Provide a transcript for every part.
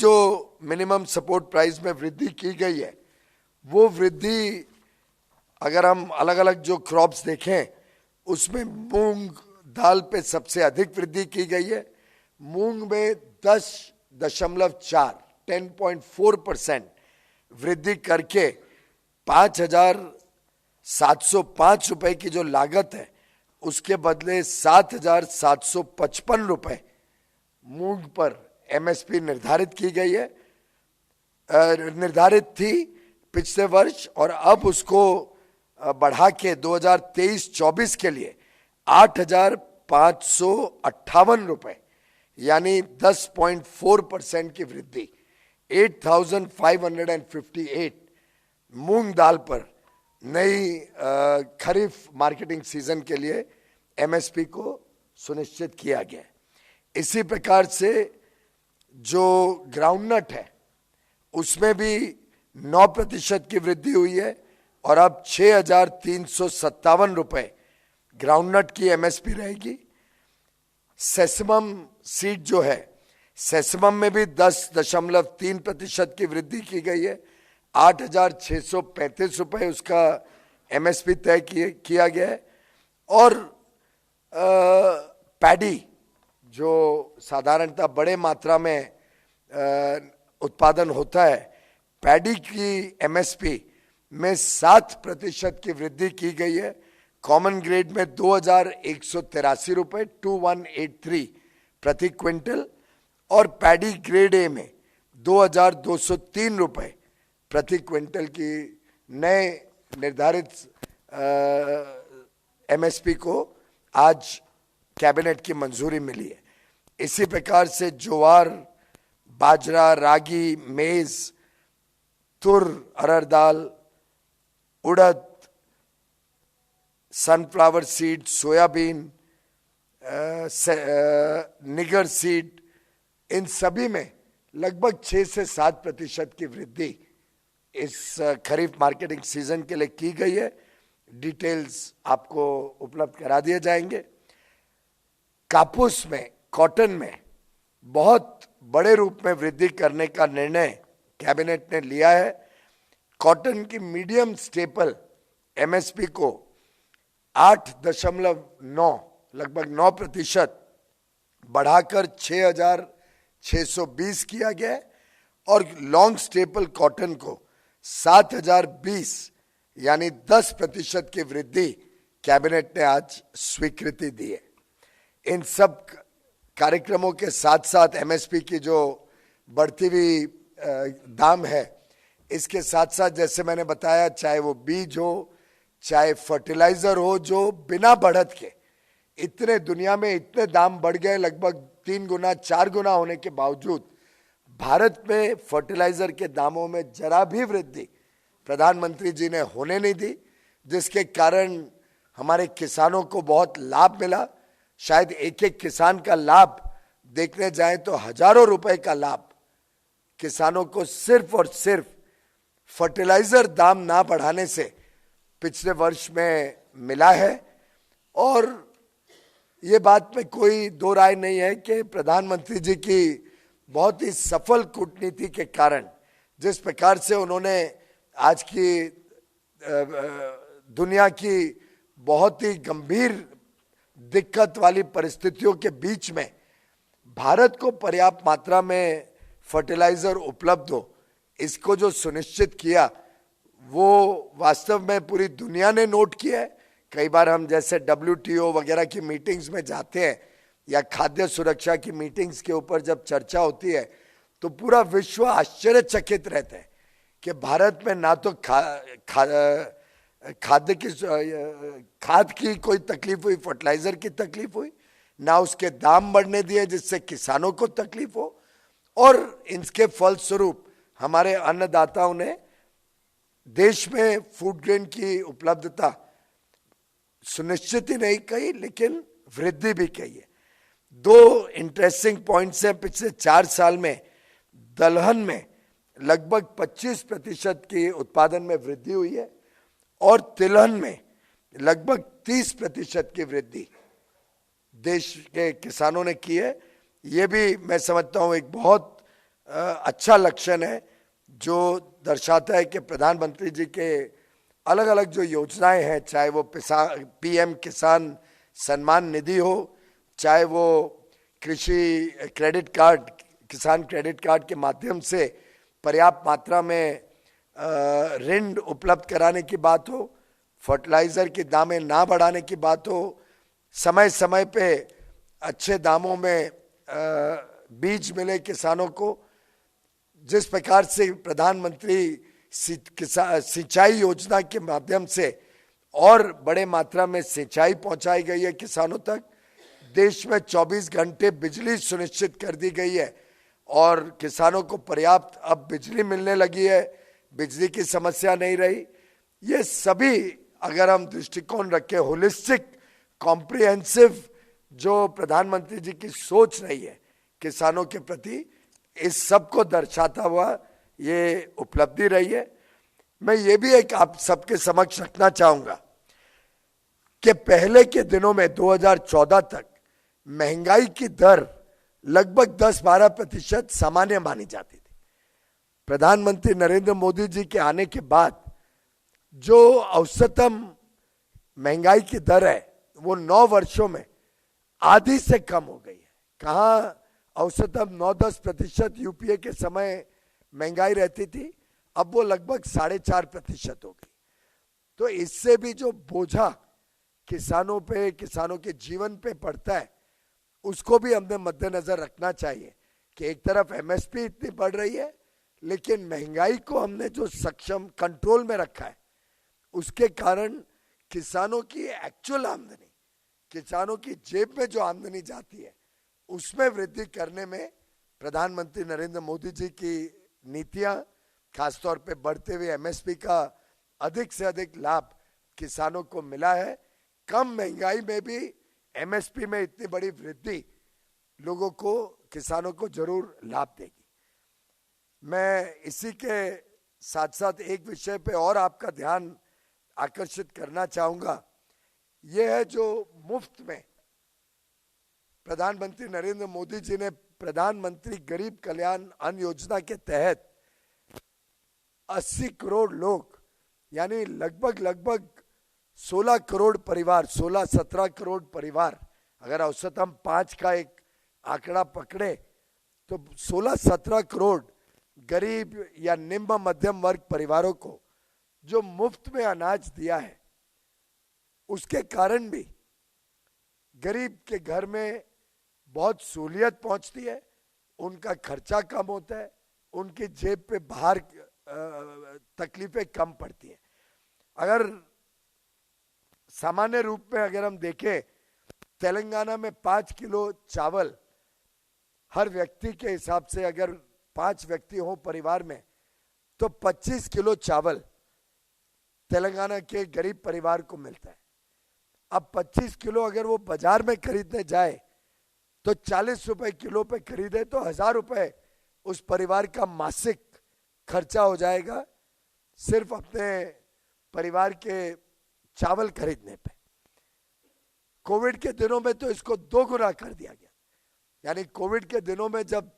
जो minimum support price में वृद्धि की गई है, वो वृद्धि अगर हम अलग अलग जो क्रॉप्स देखें उसमें मूंग दाल पे सबसे अधिक वृद्धि की गई है। मूंग में 10.4 वृद्धि करके 5,705 रुपए की जो लागत है उसके बदले 7,755 रुपए मूंग पर एमएसपी निर्धारित की गई है, निर्धारित थी पिछले वर्ष, और अब उसको बढ़ा के 2023-24 के लिए 8,558 रुपए यानी 10.4% की वृद्धि 8,558 मूंग दाल पर नई खरीफ मार्केटिंग सीजन के लिए एमएसपी को सुनिश्चित किया गया। इसी प्रकार से जो ग्राउंडनट है उसमें भी 9% की वृद्धि हुई है और अब 6,357 रुपए ग्राउंडनट की एमएसपी रहेगी। सेसमम सीड जो है, सेसमम में भी 10.3% की वृद्धि की गई है, 8,635 रुपए उसका एमएसपी तय किया गया है। और पैडी जो साधारणतः बड़े मात्रा में उत्पादन होता है, पैडी की एमएसपी में 7% की वृद्धि की गई है। कॉमन ग्रेड में 2,183 रुपए 2183 प्रति क्विंटल और पैडी ग्रेड ए में 2,203 रुपए प्रति क्विंटल की नए निर्धारित एमएसपी को आज कैबिनेट की मंजूरी मिली है। इसी प्रकार से ज्वार, बाजरा, रागी, मेज, तुर, अरहर दाल, उड़द, सनफ्लावर सीड, सोयाबीन, निगर सीड, इन सभी में लगभग 6 से 7% की वृद्धि इस खरीफ मार्केटिंग सीजन के लिए की गई है। डिटेल्स आपको उपलब्ध करा दिए जाएंगे। कापूस में, कॉटन में बहुत बड़े रूप में वृद्धि करने का निर्णय कैबिनेट ने लिया है। कॉटन की मीडियम स्टेपल एमएसपी को 8.9 लगभग 9% बढ़ाकर 6,620 किया गया है और लॉन्ग स्टेपल कॉटन को 7,020 यानी 10% की वृद्धि कैबिनेट ने आज स्वीकृति दी है। इन सब कार्यक्रमों के साथ साथ एमएसपी की जो बढ़ती हुई दाम है, इसके साथ साथ जैसे मैंने बताया, चाहे वो बीज हो, चाहे फर्टिलाइजर हो, जो बिना बढ़त के इतने दुनिया में इतने दाम बढ़ गए, लगभग 3 गुना 4 गुना होने के बावजूद भारत में फर्टिलाइजर के दामों में जरा भी वृद्धि प्रधानमंत्री जी ने होने नहीं दी, जिसके कारण हमारे किसानों को बहुत लाभ मिला। शायद एक एक किसान का लाभ देखने जाए तो हजारों रुपए का लाभ किसानों को सिर्फ और सिर्फ फर्टिलाइजर दाम ना बढ़ाने से पिछले वर्ष में मिला है। और ये बात में कोई दो राय नहीं है कि प्रधानमंत्री जी की बहुत ही सफल कूटनीति के कारण जिस प्रकार से उन्होंने आज की दुनिया की बहुत ही गंभीर दिक्कत वाली परिस्थितियों के बीच में भारत को पर्याप्त मात्रा में फर्टिलाइजर उपलब्ध हो, इसको जो सुनिश्चित किया, वो वास्तव में पूरी दुनिया ने नोट किया है। कई बार हम जैसे WTO वगैरह की मीटिंग्स में जाते हैं या खाद्य सुरक्षा की मीटिंग्स के ऊपर जब चर्चा होती है तो पूरा विश्व आश्चर्यचकित रहता है कि भारत में ना तो खाद की कोई तकलीफ हुई, फर्टिलाइजर की तकलीफ हुई, ना उसके दाम बढ़ने दिए जिससे किसानों को तकलीफ हो, और इसके फलस्वरूप हमारे अन्नदाताओं ने देश में फूड ग्रेन की उपलब्धता सुनिश्चित ही नहीं कही लेकिन वृद्धि भी कही है। 2 इंटरेस्टिंग पॉइंट्स हैं। पिछले 4 साल में दलहन में लगभग 25% की उत्पादन में वृद्धि हुई है और तिलहन में लगभग 30% की वृद्धि देश के किसानों ने की है। ये भी मैं समझता हूँ एक बहुत अच्छा लक्षण है जो दर्शाता है कि प्रधानमंत्री जी के अलग अलग जो योजनाएं हैं, चाहे वो पीएम किसान सम्मान निधि हो, चाहे वो कृषि क्रेडिट कार्ड, किसान क्रेडिट कार्ड के माध्यम से पर्याप्त मात्रा में ऋण उपलब्ध कराने की बात हो, फर्टिलाइजर की दामें ना बढ़ाने की बात हो, समय समय पे अच्छे दामों में बीज मिले किसानों को, जिस प्रकार से प्रधानमंत्री सिंचाई योजना के माध्यम से और बड़े मात्रा में सिंचाई पहुंचाई गई है किसानों तक, देश में 24 घंटे बिजली सुनिश्चित कर दी गई है और किसानों को पर्याप्त अब बिजली मिलने लगी है, बिजली की समस्या नहीं रही। ये सभी अगर हम दृष्टिकोण रखें, होलिस्टिक कॉम्प्रिहेंसिव जो प्रधानमंत्री जी की सोच रही है किसानों के प्रति, इस सब को दर्शाता हुआ ये उपलब्धि रही है। मैं ये भी एक आप सबके समक्ष रखना चाहूंगा कि पहले के दिनों में 2014 तक महंगाई की दर लगभग 10-12% सामान्य मानी जाती थी। प्रधानमंत्री नरेंद्र मोदी जी के आने के बाद जो औसतम महंगाई की दर है वो 9 वर्षों में आधी से कम हो गई है। कहां औसतम 9-10% यूपीए के समय महंगाई रहती थी, अब वो लगभग 4.5% हो गई। तो इससे भी जो बोझा किसानों पे, किसानों के जीवन पे पड़ता है, उसको भी हमने मद्देनजर रखना चाहिए कि एक तरफ एमएसपी इतनी बढ़ रही है, लेकिन महंगाई को हमने जो सक्षम कंट्रोल में रखा है, उसके कारण किसानों की एक्चुअल आमदनी, किसानों की जेब में जो आमदनी जाती है, उसमें वृद्धि करने में प्रधानमंत्री नरेंद्र मोदी जी की नीतियां, खासतौर पे बढ़ते हुए एमएसपी का अधिक से अधिक लाभ किसानों को मिला है। कम महंगाई में भी एमएसपी में इतनी बड़ी वृद्धि लोगों को, किसानों को जरूर लाभ देगी। मैं इसी के साथ साथ एक विषय पे और आपका ध्यान आकर्षित करना चाहूंगा। यह है जो मुफ्त में प्रधानमंत्री नरेंद्र मोदी जी ने प्रधानमंत्री गरीब कल्याण अन्न योजना के तहत 80 करोड़ लोग, यानी लगभग 16 करोड़ परिवार, 16-17 करोड़ परिवार, अगर औसतम 5 का एक आंकड़ा पकड़े तो 16-17 करोड़ गरीब या निम्न मध्यम वर्ग परिवारों को जो मुफ्त में अनाज दिया है, उसके कारण भी गरीब के घर में बहुत सहूलियत पहुंचती है, उनका खर्चा कम होता है, उनकी जेब पे बाहर तकलीफें कम पड़ती हैं। अगर सामान्य रूप में अगर हम देखें, तेलंगाना में 5 किलो चावल हर व्यक्ति के हिसाब से, अगर 5 व्यक्ति हो परिवार में, तो 25 किलो चावल तेलंगाना के गरीब परिवार को मिलता है। अब 25 किलो अगर वो बाजार में खरीदने जाए तो 40 रुपए किलो पे खरीदे तो 1000 रुपए उस परिवार का मासिक खर्चा हो जाएगा सिर्फ अपने परिवार के चावल खरीदने पे। कोविड के दिनों में तो इसको 2 गुना कर दिया गया, यानी कोविड के दिनों में जब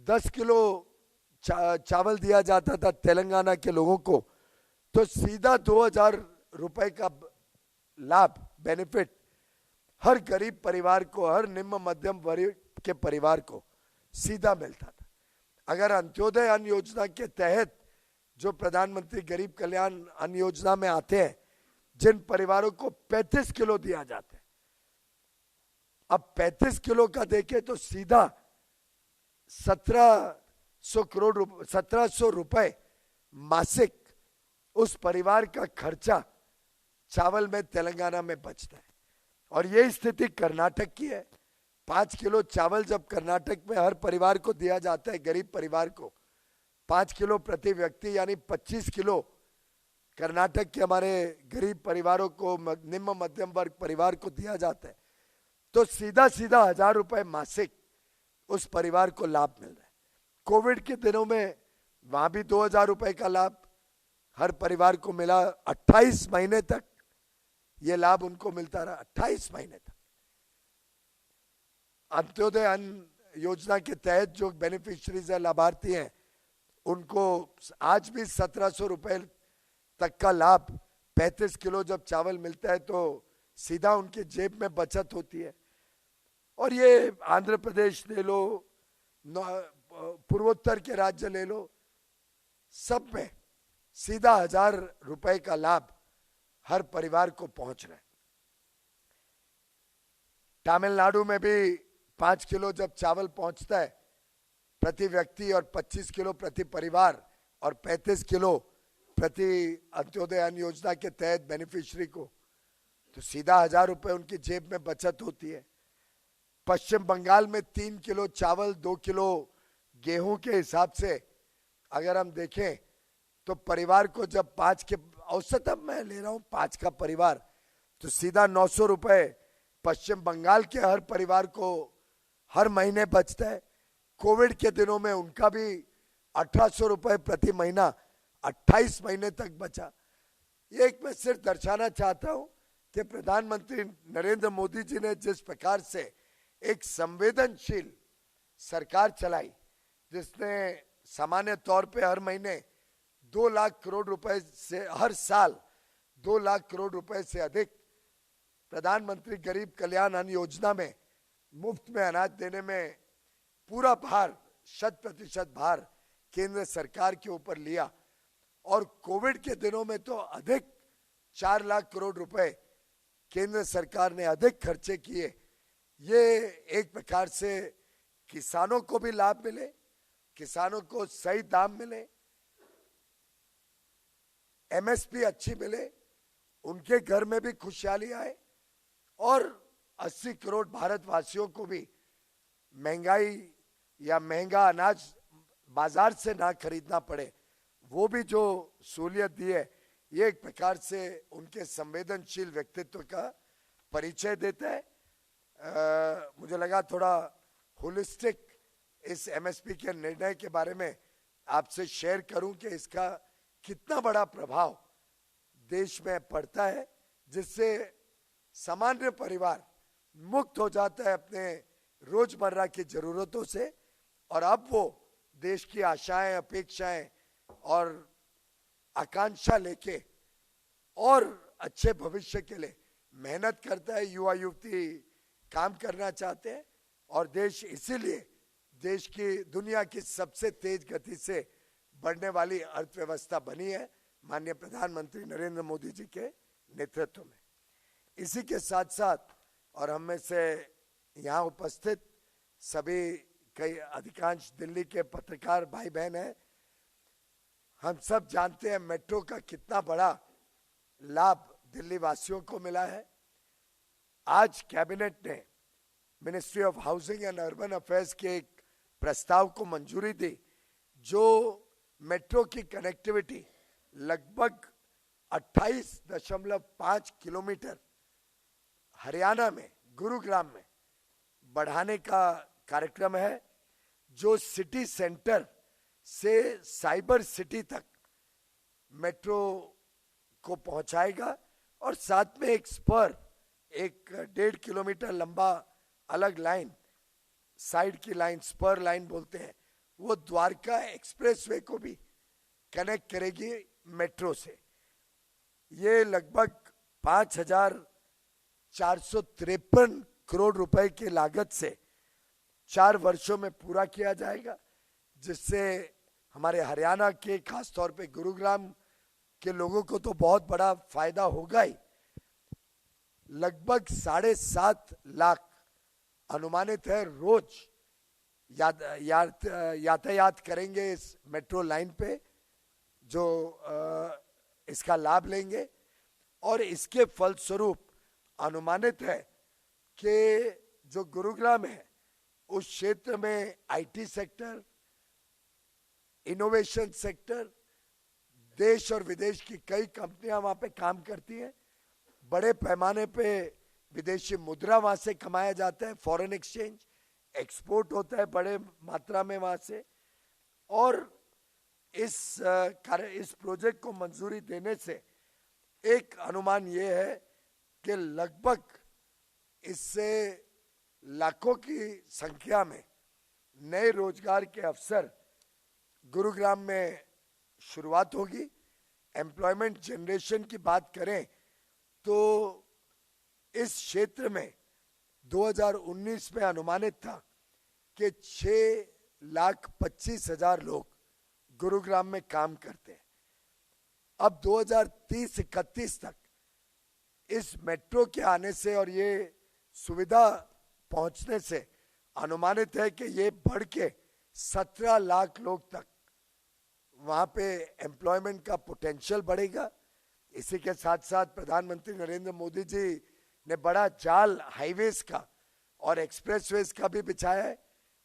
10 किलो चावल दिया जाता था तेलंगाना के लोगों को, तो सीधा 2000 रुपए का लाभ, बेनिफिट हर गरीब परिवार को, हर निम्न मध्यम वर्ग के परिवार को सीधा मिलता था। अगर अंत्योदय अन्न योजना के तहत जो प्रधानमंत्री गरीब कल्याण अन्न योजना में आते हैं, जिन परिवारों को 35 किलो दिया जाता है, अब 35 किलो का देखें तो सीधा 1700 रुपए मासिक उस परिवार का खर्चा चावल में तेलंगाना में बचता है। और ये स्थिति कर्नाटक की है। 5 किलो चावल जब कर्नाटक में हर परिवार को दिया जाता है, गरीब परिवार को 5 किलो प्रति व्यक्ति, यानी 25 किलो कर्नाटक के हमारे गरीब परिवारों को, निम्न मध्यम वर्ग परिवार को दिया जाता है, तो सीधा 1000 रुपए मासिक उस परिवार को लाभ मिल रहा है। कोविड के दिनों में वहां भी 2000 रुपए का लाभ हर परिवार को मिला। 28 महीने तक ये लाभ उनको मिलता रहा, 28 महीने तक। अंत्योदय अन्न योजना के तहत जो बेनिफिशियरीज है, लाभार्थी हैं, उनको आज भी 1700 रुपए तक का लाभ, 35 किलो जब चावल मिलता है तो सीधा उनके जेब में बचत होती है। और ये आंध्र प्रदेश ले लो, पूर्वोत्तर के राज्य ले लो, सब में सीधा 1000 रुपए का लाभ हर परिवार को पहुंच रहा है। तमिलनाडु में भी 5 किलो जब चावल पहुंचता है प्रति व्यक्ति और 25 किलो प्रति परिवार और 35 किलो प्रति अंत्योदय अन्न योजना के तहत बेनिफिशियरी को, तो सीधा 1000 रुपए उनकी जेब में बचत होती है। पश्चिम बंगाल में 3 किलो चावल, 2 किलो गेहूं के हिसाब से अगर हम देखें तो परिवार को जब 5 के औसतन मैं ले रहा हूं 5 का परिवार, तो सीधा 900 रुपए पश्चिम बंगाल के हर परिवार को हर महीने बचता है। कोविड के दिनों में उनका भी 1800 रुपए प्रति महीना 28 महीने तक बचा। ये एक मैं सिर्फ दर्शाना चाहता हूं कि प्रधानमंत्री नरेंद्र मोदी जी ने जिस प्रकार से एक संवेदनशील सरकार चलाई, जिसने सामान्य तौर पे हर महीने 2 लाख करोड़ रुपए से, हर साल 2 लाख करोड़ रुपए से अधिक प्रधानमंत्री गरीब कल्याण अन्न योजना में मुफ्त में अनाज देने में पूरा भार, 100% भार केंद्र सरकार के ऊपर लिया। और कोविड के दिनों में तो अधिक 4 लाख करोड़ रुपए केंद्र सरकार ने अधिक खर्चे किए। ये एक प्रकार से किसानों को भी लाभ मिले, किसानों को सही दाम मिले, एमएसपी अच्छी मिले, उनके घर में भी खुशहाली आए और 80 करोड़ भारतवासियों को भी महंगाई या महंगा अनाज बाजार से ना खरीदना पड़े, वो भी जो सहूलियत दी है, ये एक प्रकार से उनके संवेदनशील व्यक्तित्व का परिचय देता है। मुझे लगा थोड़ा होलिस्टिक इस एमएसपी के निर्णय के बारे में आपसे शेयर करूं कि इसका कितना बड़ा प्रभाव देश में पड़ता है, जिससे सामान्य परिवार मुक्त हो जाता है अपने रोजमर्रा की जरूरतों से और अब वो देश की आशाएं, अपेक्षाएं और आकांक्षा लेके और अच्छे भविष्य के लिए मेहनत करता है। युवा युवती काम करना चाहते हैं और देश इसीलिए देश की दुनिया की सबसे तेज गति से बढ़ने वाली अर्थव्यवस्था बनी है माननीय प्रधानमंत्री नरेंद्र मोदी जी के नेतृत्व में। इसी के साथ साथ और हम में से यहाँ उपस्थित सभी कई अधिकांश दिल्ली के पत्रकार भाई बहन हैं, हम सब जानते हैं मेट्रो का कितना बड़ा लाभ दिल्ली वासियों को मिला है। आज कैबिनेट ने ministry of housing and urban affairs के एक प्रस्ताव को मंजूरी दी, जो मेट्रो की कनेक्टिविटी लगभग 28.5 किलोमीटर हरियाणा में गुरुग्राम में बढ़ाने का कार्यक्रम है, जो सिटी सेंटर से साइबर सिटी तक मेट्रो को पहुंचाएगा और साथ में एक स्पर, एक 1.5 किलोमीटर लंबा अलग लाइन, साइड की लाइन स्पर लाइन बोलते हैं, वो द्वारका एक्सप्रेसवे को भी कनेक्ट करेगी मेट्रो से। ये लगभग 5453 करोड़ रुपए की लागत से 4 वर्षों में पूरा किया जाएगा, जिससे हमारे हरियाणा के खासतौर पे गुरुग्राम के लोगों को तो बहुत बड़ा फायदा होगा ही। लगभग 7.5 लाख अनुमानित है रोज यातायात करेंगे इस मेट्रो लाइन पे, जो इसका लाभ लेंगे। और इसके फलस्वरूप अनुमानित है कि जो गुरुग्राम है उस क्षेत्र में आईटी सेक्टर, इनोवेशन सेक्टर, देश और विदेश की कई कंपनियां वहां पे काम करती हैं। बड़े पैमाने पे विदेशी मुद्रा वहां से कमाया जाता है, फॉरेन एक्सचेंज एक्सपोर्ट होता है बड़े मात्रा में वहां से। और इस प्रोजेक्ट को मंजूरी देने से एक अनुमान ये है कि लगभग इससे लाखों की संख्या में नए रोजगार के अवसर गुरुग्राम में शुरुआत होगी। एम्प्लॉयमेंट जनरेशन की बात करें तो इस क्षेत्र में 2019 में अनुमानित था कि 6,25,000 लोग गुरुग्राम में काम करते हैं। अब 2030-31 तक इस मेट्रो के आने से और ये सुविधा पहुंचने से अनुमानित है कि ये बढ़ के 17 लाख लोग तक वहां पे एम्प्लॉयमेंट का पोटेंशियल बढ़ेगा। इसी के साथ साथ प्रधानमंत्री नरेंद्र मोदी जी ने बड़ा जाल हाईवेज का और एक्सप्रेसवेज का भी बिछाया है,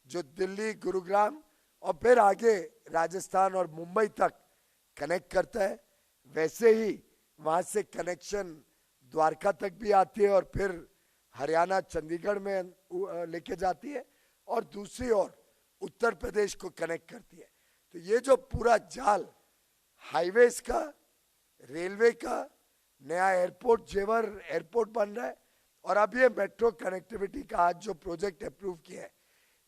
जो दिल्ली, गुरुग्राम और फिर आगे राजस्थान और मुंबई तक कनेक्ट करता है। वैसे ही वहां से कनेक्शन द्वारका तक भी आती है और फिर हरियाणा, चंडीगढ़ में लेके जाती है और दूसरी ओर उत्तर प्रदेश को कनेक्ट करती है। तो ये जो पूरा जाल हाईवेज का, रेलवे का, नया एयरपोर्ट, जेवर एयरपोर्ट बन रहा है और अब ये मेट्रो कनेक्टिविटी का आज जो प्रोजेक्ट अप्रूव किया है,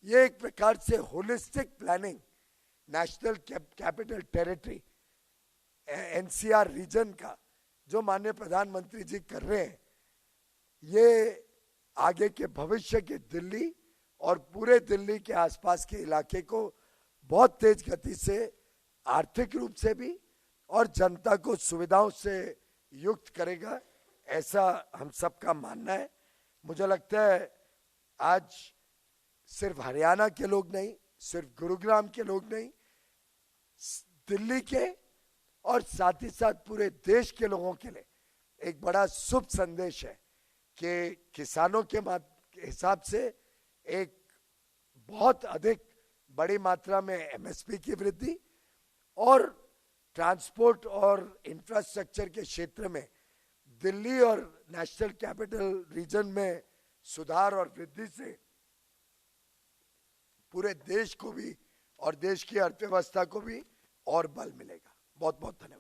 ये एक प्रकार से holistic planning national capital territory NCR region का जो माननीय प्रधानमंत्री जी कर रहे हैं, ये आगे के भविष्य के दिल्ली और पूरे दिल्ली के आसपास के इलाके को बहुत तेज गति से आर्थिक रूप से भी और जनता को सुविधाओं से युक्त करेगा, ऐसा हम सबका मानना है। मुझे लगता है आज सिर्फ हरियाणा के लोग नहीं, सिर्फ गुरुग्राम के लोग नहीं, दिल्ली के और साथ ही साथ पूरे देश के लोगों के लिए एक बड़ा शुभ संदेश है कि किसानों के हिसाब से एक बहुत अधिक बड़ी मात्रा में एमएसपी की वृद्धि और ट्रांसपोर्ट और इंफ्रास्ट्रक्चर के क्षेत्र में दिल्ली और नेशनल कैपिटल रीजन में सुधार और वृद्धि से पूरे देश को भी और देश की अर्थव्यवस्था को भी और बल मिलेगा। बहुत बहुत धन्यवाद।